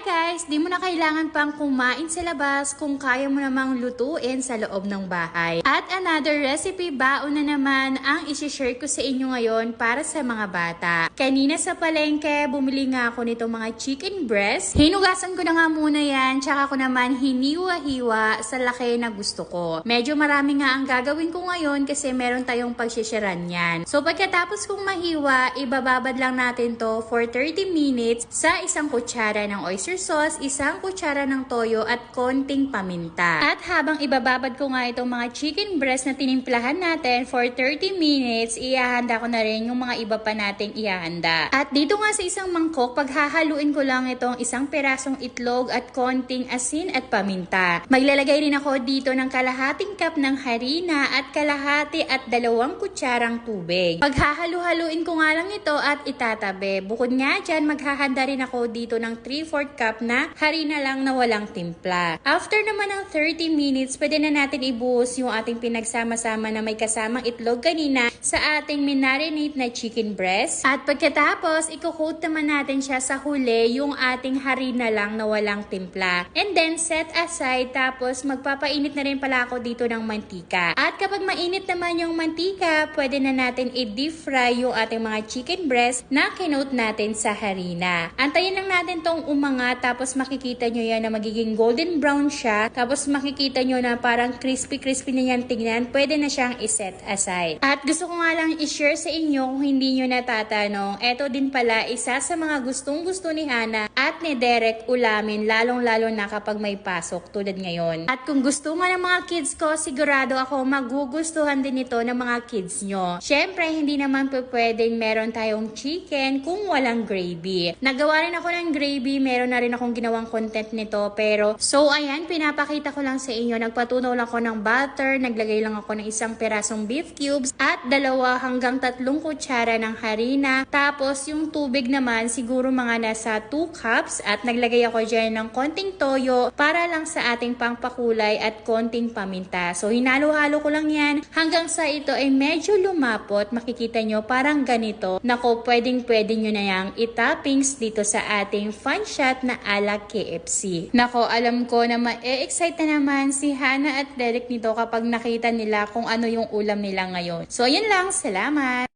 guys! Di mo na kailangan pang kumain sa labas kung kaya mo namang lutuin sa loob ng bahay. At another recipe baon na naman ang isi-share ko sa inyo ngayon para sa mga bata. Kanina sa palengke, bumili nga ako nitong mga chicken breast. Hinugasan ko na nga muna yan, tsaka ko naman hiniwa-hiwa sa laki na gusto ko. Medyo marami nga ang gagawin ko ngayon kasi meron tayong pagsisharan yan. So pagkatapos kong mahiwa, ibababad lang natin to for 30 minutes sa isang kutsara ng oyster sauce, isang kutsara ng toyo at konting paminta. At habang ibababad ko nga itong mga chicken breast na tinimplahan natin for 30 minutes, ihahanda ko na rin yung mga iba pa nating ihahanda. At dito nga sa isang mangkok, paghahaluin ko lang itong isang perasong itlog at konting asin at paminta. Maglalagay rin ako dito ng kalahating cup ng harina at kalahati at 2 kutsarang tubig. Paghahalu-haluin ko nga lang ito at itatabi. Bukod nga dyan, maghahanda rin ako dito ng 3/4 cup na harina lang na walang timpla. After naman ng 30 minutes, pwede na natin ibuhos yung ating pinagsama-sama na may kasamang itlog kanina sa ating minarinate na chicken breast. At pagkatapos, i-coat naman natin siya sa huli yung ating harina lang na walang timpla. And then, set aside. Tapos, magpapainit na rin pala ako dito ng mantika. At kapag mainit naman yung mantika, pwede na natin i-deep fry yung ating mga chicken breast na kinoat natin sa harina. Antayin lang natin tong umangat, tapos makikita nyo yan na magiging golden brown siya. Tapos makikita nyo na parang crispy na yan tignan. Pwede na siyang iset aside. At gusto ko nga lang i-share sa inyo kung hindi nyo natatanong. Eto din pala isa sa mga gustong-gusto ni Hana at ni Derek ulamin, lalong-lalo na kapag may pasok tulad ngayon. At kung gusto nga ng mga kids ko, sigurado ako magugustuhan din ito ng mga kids nyo. Syempre, hindi naman pwedeng meron tayong chicken kung walang gravy. Nagawa rin ako ng gravy, meron na rin akong ginawang content nito, pero so ayan, pinapakita ko lang sa inyo. Nagpatunaw lang ako ng butter, naglagay lang ako ng isang perasong beef cubes at 2 hanggang 3 kutsara ng harina. Tapos yung tubig naman siguro mga nasa 2 cups at naglagay ako dyan ng konting toyo para lang sa ating pangpakulay at konting paminta. So hinalo-halo ko lang yan hanggang sa ito ay medyo lumapot. Makikita nyo parang ganito. Nako, pwedeng-pwede nyo na yang itoppings dito sa ating fun shot na ala KFC. Nako, alam ko na ma-excite na naman si Hana at Derek nito kapag nakita nila kung ano yung ulam nila ngayon. So, yun lang. Salamat!